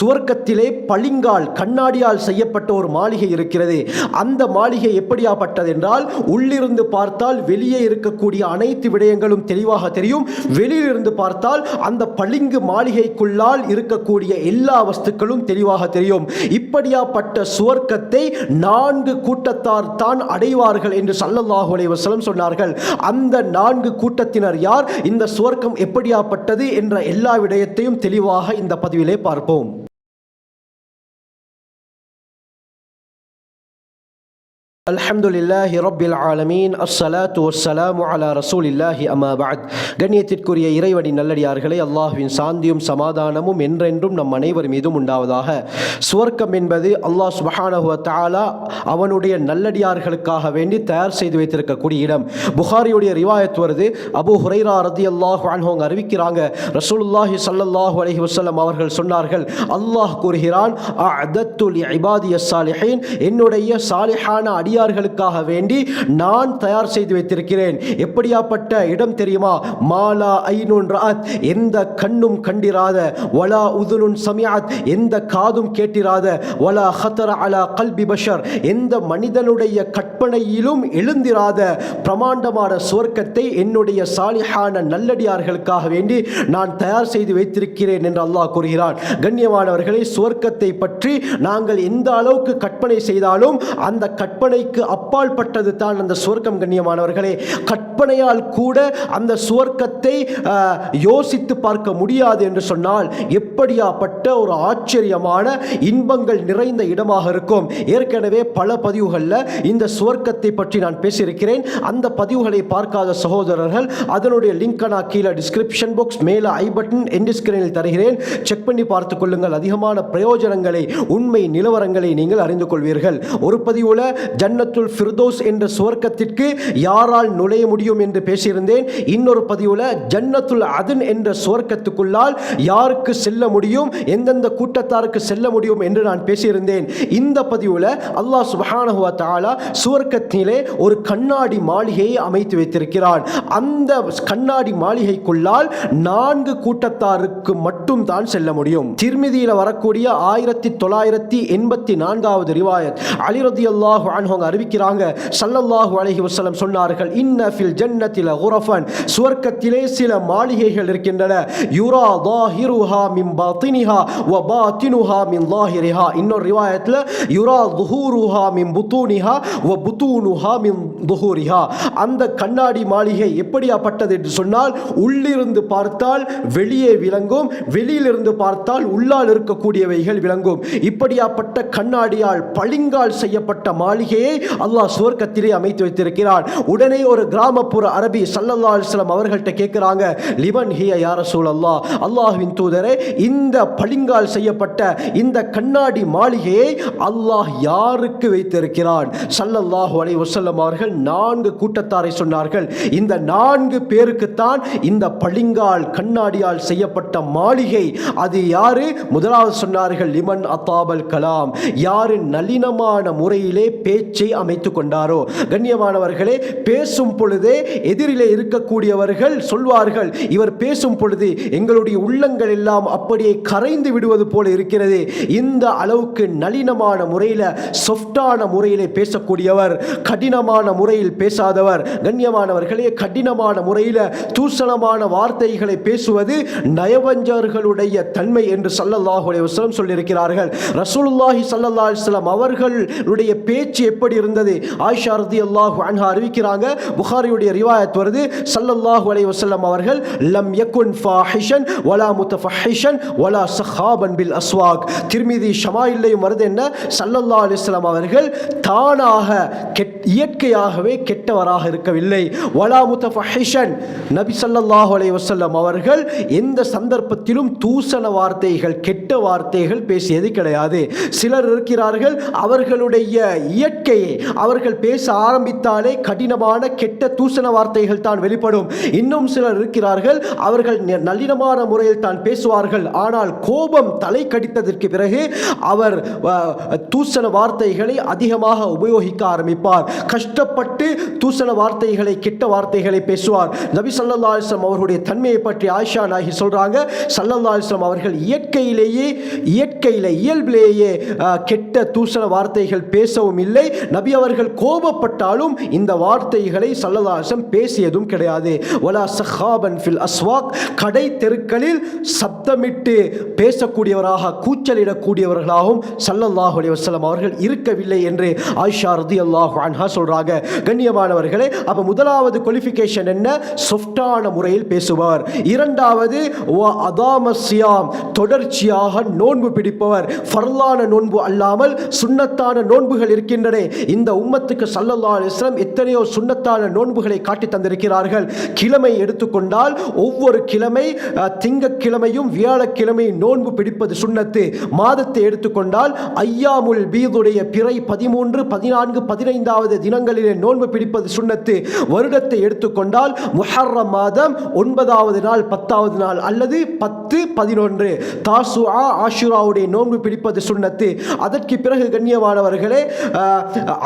சுவர்க்கத்திலே பளிங்கால் கண்ணாடியால் செய்யப்பட்ட ஒரு மாளிகை இருக்கிறது. அந்த மாளிகை எப்படியாப்பட்டது என்றால், உள்ளிருந்து பார்த்தால் வெளியே இருக்கக்கூடிய அனைத்து விடயங்களும் தெளிவாக தெரியும். வெளியிலிருந்து பார்த்தால் அந்த பளிங்கு மாளிகைக்குள்ளால் இருக்கக்கூடிய எல்லா வஸ்துக்களும் தெளிவாக தெரியும். இப்படியாப்பட்ட சுவர்க்கத்தை 4 கூட்டத்தார் தான் அடைவார்கள் என்று ஸல்லல்லாஹு அலைஹி வஸல்லம் சொன்னார்கள். அந்த 4 கூட்டத்தினர் யார், இந்த சுவர்க்கம் எப்படியாப்பட்டது என்ற எல்லா விடயத்தையும் தெளிவாக இந்த பதிவிலே பார்ப்போம். அல்ஹம்துலில்லாஹி ரப்பில் ஆலமீன், அஸ்ஸலாத்து வஸ்ஸலாமு அலா ரசூலில்லாஹி அம்மா பஅத். கண்ணியத்திற்குரிய இறைவனின் நல்லடியார்களே, அல்லாஹ்வின் சாந்தியும் சமாதானமும் என்றென்றும் நம் அனைவர் மீதும் உண்டாவதாக. சுவர்க்கம் என்பது அல்லாஹ் சுப்ஹானஹு வ தஆலா அவனுடைய நல்லடியார்களுக்காக வேண்டி தயார் செய்து வைத்திருக்கக்கூடிய இடம். புகாரியுடைய ரிவாயத் வருது. அபூ ஹுரைரா ரலியல்லாஹு அன்ஹு அறிவிக்கிறாங்க, ரசூலுல்லாஹி ஸல்லல்லாஹு அலைஹி வஸல்லம் அவர்கள் சொன்னார்கள், அல்லாஹ் கூறுகிறான், அஅதத்து லிஇபாதியஸ் ஸாலிஹீன், என்னுடைய சாலிஹான அடியார்களுக்காக வேண்டி நான் தயார் செய்து வைத்திருக்கிறேன். எப்படியாப்பட்ட இடம் தெரியுமா? மாலா ஐனுன் ரஅத், எந்த கண்ணும் கண்டிராத, வலா உதுனுன் சமிஅத், எந்த காதும் கேட்டிராத, வலா ஹதர அலா கல்பி பஷர், எந்த மனிதனுடைய கற்பனையிலும் எழுந்திராத பிரமாண்டமான சுவர்க்கத்தை என்னுடைய சாலிஹான நல்லடியார்களுக்காக வேண்டி நான் தயார் செய்து வைத்திருக்கிறேன் என்று அல்லாஹ் கூறுகிறான். கண்ணியமானவர்களே, சுவர்க்கத்தை பற்றி நாங்கள் எந்த அளவுக்கு கற்பனை செய்தாலும் அந்த கற்பனைக்கு அப்பால் பட்டது தான் அந்த சுவர்க்கம். கண்ணியமானவர்களே, கற்பனையால் கூட அந்த சுவர்க்கத்தை யோசித்து பார்க்க முடியாது என்று சொன்னால் எப்படியாப்பட்ட ஒரு ஆச்சரியமான இன்பங்கள் நிறைந்த இடமாக இருக்கும். ஏற்கனவே பல பதிவுகளில் இந்த சுவர்க்கத்தை பற்றி நான் பேசியிருக்கிறேன். அந்த பதிவுகளை பார்க்காத சகோதரர்கள் அதனுடைய லிங்க் நான் கீழே டிஸ்கிரிப்ஷன் பாக்ஸ் மேலே ஐ பட்டன் எண்ட் ஸ்கிரீனில் தருகிறேன். செக் பண்ணி பார்த்துக் கொள்ளுங்கள். அதிகமான பிரயோஜனங்களை, உண்மை நிலவரங்களை நீங்கள் அறிந்து கொள்வீர்கள். ஒரு பதிவுல ஜன்னத்துல் ஃபிர்தௌஸ் என்ற சுவர்க்கத்திற்கு யாரால் நுழைய முடியும் என்று பேசியிருந்தேன். இன்னொரு பதிவுல ஜன்னத்துல் அதன் என்ற சுவர்க்கத்துக்குள்ளால் யாருக்கு செல்ல முடியும், எந்தெந்த கூட்டத்தாருக்கு செல்ல முடியும் என்று நான் பேசியிருந்தேன். இந்த பதிவுல அல்லாஹ் சுப்ஹானஹு வ தஆலா சுவர்க்கத்திலே ஒரு கண்ணாடி மாளிகையை அமைத்து வைத்திருக்கிறான். அந்த கண்ணாடி மாளிகைக்குள்ளால் 4 கூட்டத்தாருக்கு மட்டும் தான் செல்ல முடியும். திர்மிதியில் வரக்கூடிய 1984வது ரிவாயத், அலி ரலியல்லாஹு அன்ஹு அறிவிக்கிறாங்க, ஸல்லல்லாஹு அலைஹி வஸல்லம் சொன்னார்கள், இன்ன ஃபில் ஜன்னதி லகுரஃபன், சுவர்க்கத்திலே சில மாளிகைகள் இருக்கின்றன, யுரா ظاهرها من باطنها وباطنها من ظاهرها. இன்னொரு ரிவாயத்தில் யுரா ظهورها من بطونها وبطونها من ظهورها. அந்த கண்ணாடி மாளிகை எப்படியாப்பட்டது என்று சொன்னால், உள்ளிருந்து பார்த்தால் வெளியே விளங்கும், வெளியிலிருந்து பார்த்தால் உள்ளால் இருக்கக்கூடியவைகள் விளங்கும். இப்படியாப்பட்ட கண்ணாடியால் பளிங்கால் செய்யப்பட்ட மாளிகையை அல்லாஹ் சுவர்க்கத்திலே அமைத்து வைத்திருக்கிறான். உடனே ஒரு கிராமப்புற அரபி ஸல்லல்லாஹு அலைஹி வஸல்லம் அவர்கள்ட்ட கேட்கிறாங்க, லிமன் ஹிய யா ரசூலல்லாஹ், அல்லாஹ்வின் தூதரே, இந்த பளிங்கால் செய்யப்பட்ட இந்த கண்ணாடி மாளிகையை அல்லாஹ் யாருக்கு வைத்திருக்கிறான்? ஸல்லல்லாஹு அலைஹி வஸல்லம் அவர்கள் 4 கூட்டத்தாரை சொன்னார்கள். இந்த 4 பேருக்குத்தான் இந்த பளிங்கால் கண்ணாடியால் செய்யப்பட்ட மாளிகை. அது யாரு? முதலாவது சொன்னார்கள், லிமன் அத்தாபல் கலாம், யாரு நளினமான முறையிலே பேச்சை அமைத்து கொண்டாரோ. கண்ணியமானவர்களே, பேசும் பொழுதே எதிரிலே இருக்கக்கூடியவர்கள் சொல்வார்கள், இவர் பேசும் பொழுது எங்களுடைய உள்ளங்கள் எல்லாம் அப்படியே கரைந்து விடுவது போல இருக்கிறது. இந்த அளவுக்கு நளினமான முறையில், சொஃப்டான முறையிலே பேசக்கூடியவர், கடினமான முறையில் பேசாதவர். கண்ணியமானவர்களே, கடினமான முறையில் தூசணமான வார்த்தைகளை பேசுவது நயவஞ்சர்களுடைய தன்மை என்று ஸல்லல்லாஹு அலைஹி வஸல்லம் சொல்லியிருக்கிறார்கள். ரசூலுல்லாஹி ஸல்லல்லாஹு அலைஹி வஸல்லம் அவர்களுடைய பேச்சு எப்படி இருந்தது? ஆயிஷா ரலியல்லாஹு அன்ஹா அறிவிக்கிறாங்க, புகாரியுடைய ரிவாயத் வருது, ஸல்லல்லாஹு அலைஹி வஸல்லம் அவர்கள் லம் யகுன் ஃபாஹிஷன் வலா முத்தஃபஹிஷன் வலா ஸஹாபன் பில் அஸ்வாக். திர்மிதி ஷமாயில்லையும் வருது என்ன, ஸல்லல்லாஹு அலைஹி வஸல்லம் அவர்கள் தானாக இயற்கையாகவே கெட்டவராக இருக்கவில்லை. வலா முத்தஃபஹிஷன், நபி ஸல்லல்லாஹு அலைஹி வஸல்லம் அவர்கள் எந்த சந்தர்ப்பத்திலும் தூசண வார்த்தைகள், கெட்ட வார்த்தைகள் பேசியது கிடையாது. சிலர் இருக்கிறார்கள், அவர்களுடைய இயற்கையை, அவர்கள் பேச ஆரம்பித்தாலே கடினமான கெட்ட தூசண வார்த்தைகள் தான் வெளிப்படும். இன்னும் சிலர் இருக்கிறார்கள், அவர்கள் நளினமான முறையில் தான் பேசுவார்கள், ஆனால் கோபம் தலை கடித்ததற்கு பிறகு அவர் தூசண வார்த்தைகளை அதிகமாக உபயோகிக்க ஆரம்பிப்பார். கஷ்டப்பட்டு தூசண வார்த்தைகளை, கெட்ட வார்த்தைகளை பேசுவார். நபி ஸல்லல்லாஹு அலைஹி வஸல்லம் அவர்களுடைய தன்மையை பற்றி ஆயிஷா நாயகி சொல்றாங்க, ஸல்லல்லாஹு அலைஹி வஸல்லம் அவர்கள் இயல்பிலேயே கெட்ட தூசண வார்த்தைகள் பேசவும் இல்லை. நபி அவர்கள் கோபப்பட்டாலும் இந்த வார்த்தைகளை ஸல்லல்லாஹு அலைஹி வஸல்லம் பேசியதும் கிடையாது. வலா சஹாபன் ஃபில் அஸ்வாக், கடை தெருக்களில் சப்தமிட்டு பேசக்கூடியவராக, கூச்சலிடக்கூடியவர்களாகவும் ஸல்லல்லாஹு அலைஹி வஸல்லம் அவர்கள் இருக்கவில்லை என்று ஆயிஷா ரலியல்லாஹு அன்ஹா சொல்றாங்க. கண்ணியமானவர்களே, அப்ப முதலாவது குவாலிஃபிகேஷன் என்ன? சாஃப்டான முறையில் பேசுவார். இரண்டாவது அதாமஸ்யாம், தொடர்ச்சியாக நோன்பு பிடிப்பவர். ஃபர்லான நோன்பு அல்லாமல் சுன்னத்தான நோன்புகள் இருக்கின்றன. இந்த உம்மத்துக்கு ஸல்லல்லாஹு அலைஹி வஸல்லம் எத்தனையோ சுன்னத்தான நோன்புகளை காட்டி தந்திருக்கிறார்கள். கிழமை எடுத்துக்கொண்டால் ஒவ்வொரு கிழமை, திங்கக்கிழமையும் வியாழக்கிழமையும் நோன்பு பிடிப்பது சுன்னத்து. மாதத்தை எடுத்துக்கொண்டால் ஐயாமுல் பீதுடைய பிறை 13, 14, 15வது தினங்களிலே நோன்பு பிடிப்பது சுன்னத்து. வருடத்தை எடுத்துக்கொண்டால் முஹர்ரம் மாதம் 9வது நாள், 10வது நாள் அல்லது 10, 11 தாசுஆ, ஆஷுராவுடைய நோன்பு பிடிப்பது சுன்னத்து. அதற்கு பிறகு கண்ணியமானவர்களே,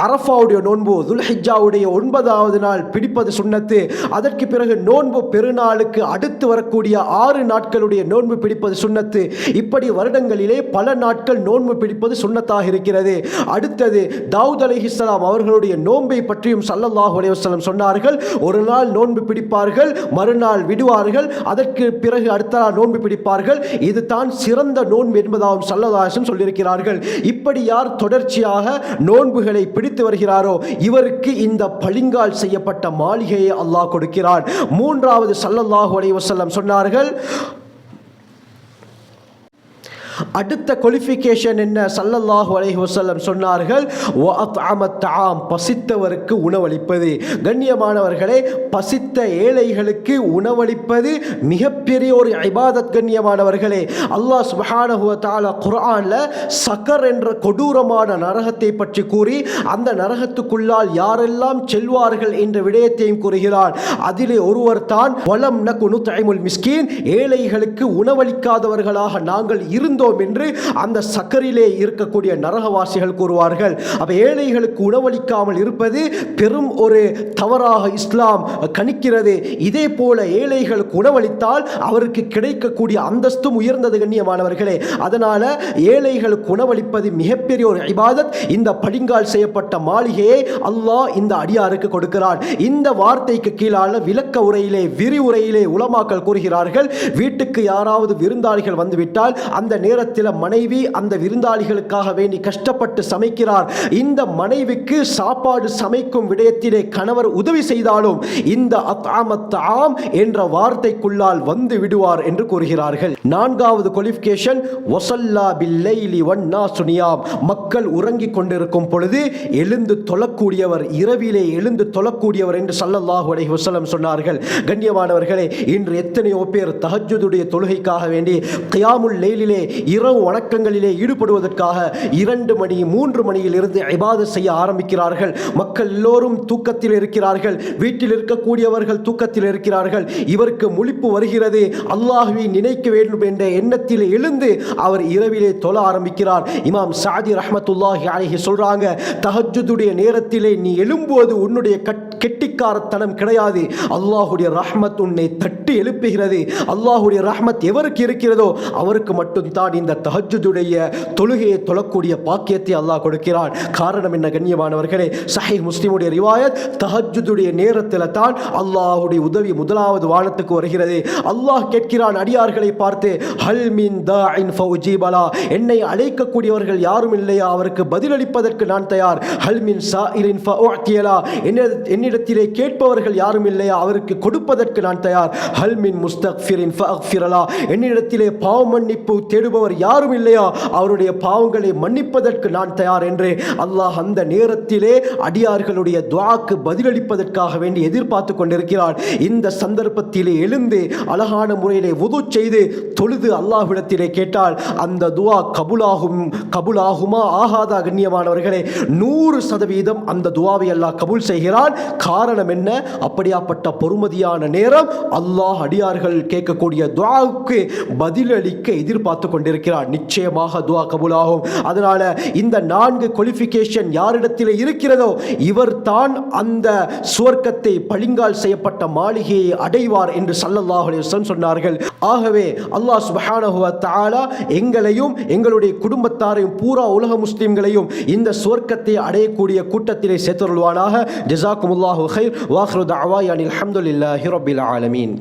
அரஃபாவுடைய நோன்பு துல்ஹிஜ்ஜாவுடைய 9வது நாள் பிடிப்பது சுன்னத்து. அதற்கு பிறகு நோன்பு பெருநாளுக்கு அடுத்து வரக்கூடிய 6 நாட்களுடைய நோன்பு பிடிப்பது சுன்னத்து. இப்படி வருடங்களிலே பல நாட்கள் நோன்பு பிடிப்பது சுன்னத்தாக இருக்கிறது. அடுத்தது தாவூத் அலைஹிஸ்ஸலாம் அவர்களுடைய நோன்பை பற்றியும் ஸல்லல்லாஹு அலைஹி வஸல்லம் சொன்னார்கள். ஒரு நாள் நோன்பு பிடிப்பார்கள், மறுநாள் விடுவார்கள், அதற்கு பிறகு அடுத்த நாள் நோன்பு பிடிப்பார்கள். இது தான் சிறந்த நோன்பு என்பதாகவும் ஸல்லல்லாஹு அலைஹி வஸல்லம் சொல்லியிருக்கிறார்கள். இப்படி யார் தொடர்ச்சியாக நோன்புகளை பிடித்து வருகிறாரோ இவருக்கு இந்த பளிங்கால் செய்யப்பட்ட மாளிகையை அல்லாஹ் கொடுக்கிறான். மூன்றாவது ஸல்லல்லாஹு அலைஹி வஸல்லம் சொன்னார்கள், அடுத்த குவாலிஃபிகேஷன் என்ன? ஸல்லல்லாஹு அலைஹி வஸல்லம் சொன்னார்கள், வஅத்அமத் தஆம், பசித்தவருக்கு உணவளிப்பது. கண்ணியமானவர்களே, பசித்த ஏழைகளுக்கு உணவளிப்பது மிகப்பெரிய ஒரு இபாதத். கண்ணியமானவர்களே, அல்லாஹ் சுப்ஹானஹு வ தஆலா குர்ஆன்ல சகர் என்ற கொடூரமான நரகத்தை பற்றி கூறி அந்த நரகத்துக்குள்ளால் யாரெல்லாம் செல்வார்கள் என்ற விடயத்தையும் கூறுகிறான். அதிலே ஒருவர் தான் வலம் நகு நுத்இமுல் மிஸ்கீன், ஏழைகளுக்கு உணவளிக்காதவர்களாக நாங்கள் இருந்தோம் என்று அந்த சக்கரிலே இருக்கக்கூடிய நரகவாசிகள் கூறுவார்கள். அப்ப ஏழைகளுக்கு உணவளிக்காமல் இருப்பது பெரும் ஒரு தவறாக இஸ்லாம் கணிக்கிறது. இதே போல ஏழைகளுக்கு உணவளித்தால் அவருக்கு கிடைக்கக்கூடிய அந்தஸ்தும் உயர்ந்தது. கண்ணியமானவர்களே, அதனால ஏழைகளுக்கு உணவளிப்பது மிகப்பெரிய ஒரு இபாதத். இந்த பளிங்கால் செய்யப்பட்ட மாளிகையை அல்லாஹ் இந்த அடியாருக்கு கொடுக்கிறான். இந்த வார்த்தைக்கு கீழான விளக்க உரையிலே, விரிவுரையிலே உலமாக்கள் கூறுகிறார்கள், வீட்டுக்கு யாராவது விருந்தாளிகள் வந்துவிட்டால் அந்த நேரத்தில் மனைவி அந்த விருந்தாளிகளுக்காக வேண்டி கஷ்டப்பட்டு சமைக்கிறார். இந்த மனைவிக்கு சாப்பாடு சமைக்கும் விடயத்திலே கணவர் உதவி செய்தாலும் இந்த அத்அமத் தஆம் என்ற வார்த்தைக்குள்ளால் வந்து விடுவார் என்று கூறுகிறார்கள். நான்காவது குவாலிஃபிகேஷன், வஸல்லா பில்லைலி வன்னாசு நியாம், மக்கள் உறங்கிக் கொண்டிருக்கும் பொழுது எழுந்து தொழக்கூடியவர், இரவிலே எழுந்து தொழக்கூடியவர் என்று ஸல்லல்லாஹு அலைஹி வஸல்லம் சொன்னார்கள். கண்ணியமானவர்களே, இன்று எத்தனையோ பேர் தஹஜ்ஜுடைய தொழுகைக்காக வேண்டி கியாமுல் லைலிலே, இரவு வணக்கங்களிலே ஈடுபடுவதற்காக 2 மணி 3 மணியில் இருந்து இபாதத் செய்ய ஆரம்பிக்கிறார்கள். மக்கள் எல்லோரும் தூக்கத்தில் இருக்கிறார்கள், வீட்டில் இருக்கக்கூடியவர்கள் தூக்கத்தில் இருக்கிறார்கள். இவருக்கு முழிப்பு வருகிறது, அல்லாஹ்வை நினைக்க வேண்டும் என்ற எண்ணத்தில் எழுந்து அவர் இரவிலே தொழ ஆரம்பிக்கிறார். இமாம் சாதி ரஹ்மத்துல்லாஹி அலைஹி சொல்றாங்க, தஹஜ்ஜுடைய நேரத்திலே நீ எழும்போது உன்னுடைய கெட்டிக்காரத்தனம் கிடையாது, அல்லாஹ்வுடைய ரஹ்மத் உன்னை தட்டி எழுப்புகிறது. அல்லாஹ்வுடைய ரஹ்மத் எவருக்கு இருக்கிறதோ அவருக்கு மட்டும் தான் இந்த தஹஜ்ஜுடைய தொழுகையை தொழக்கூடிய பாக்கியத்தை அல்லாஹ் கொடுக்கிறான். காரணம் என்ன? கண்ணியமானவர்களே, சஹீஹ் முஸ்லிமுடைய ரிவாயத், தஹஜ்ஜுடைய நேரத்தில் தான் அல்லாஹ்வுடைய உதவி முதலாவது வானத்துக்கு வருகிறது. அல்லாஹ் கேட்கிறான் அடியார்களை பார்த்து, ஹல் மின் தாஇன் ஃபஉஜீபலா, என்னை அழைக்கக்கூடியவர்கள் யாரும் இல்லையா, அவருக்கு பதிலளிப்பதற்கு நான் தயார். ஹல் மின் சாயிலின் ஃபஉஅதியலா, என்னிடத்திலே கேட்பவர்கள் யாரும் இல்லையா, அவருக்கு கொடுப்பதற்கு நான் தயார். ஹல் மின் முஸ்தக்ஃபிரின் ஃபஅக்ஃபிரலா, என்னிடத்திலே பாவ மன்னிப்பு தேடுபவர் யாரும் இல்லையா, அவருடைய பாவங்களை மன்னிப்பதற்கு நான் தயார் என்று அல்லாஹ் அந்த நேரத்திலே அடியார்களுடைய துஆக்கு பதிலளிப்பதற்காக வேண்டி எதிர்பார்த்து கொண்டிருக்கிறார். இந்த சந்தர்ப்பத்திலே எழுந்து அழகான முறையிலே வுது செய்து தொழுது அல்லாஹ்விடத்திலே கேட்டால் அந்த துஆ கபூலாகுமா ஆகாதா? கண்ணியமானவர்களே, 100% அந்த துஆவை அல்லாஹ் கபூல் செய்கிறான். காரணம் என்ன? அப்படியாப்பட்ட பொறுமதியான நேரம் அல்லாஹ் அடியார்கள் கேட்கக்கூடிய துஆவுக்கு பதிலளிக்க எதிர்பார்த்து கொண்டிருக்கிறார். நிச்சயமாக துஆ கபூலாகும். அதனால இந்த 4 குவாலிஃபிகேஷன் யாரிடத்தில் இருக்கிறதோ இவர் தான் அந்த சுவர்க்கத்தை பளிங்கால் செய்யப்பட்ட மாளிகையை அடைவார் என்று ஸல்லல்லாஹு அலைஹி வஸல்லம் சொன்னார்கள். ஆகவே அல்லாஹ் சுப்ஹானஹு வ தஆலா எங்களையும் எங்களுடைய குடும்பத்தாரையும் பூரா உலக முஸ்லிம்களையும் இந்த சுவர்க்கத்தை அடையக்கூடிய கூட்டத்திலே சேர்த்தருள்வானாக. ஜஸாக்குமுல்லாஹு கைர். வாஹிரு தஅவானா அல்ஹம்துலில்லாஹி ரப்பில் ஆலமீன்.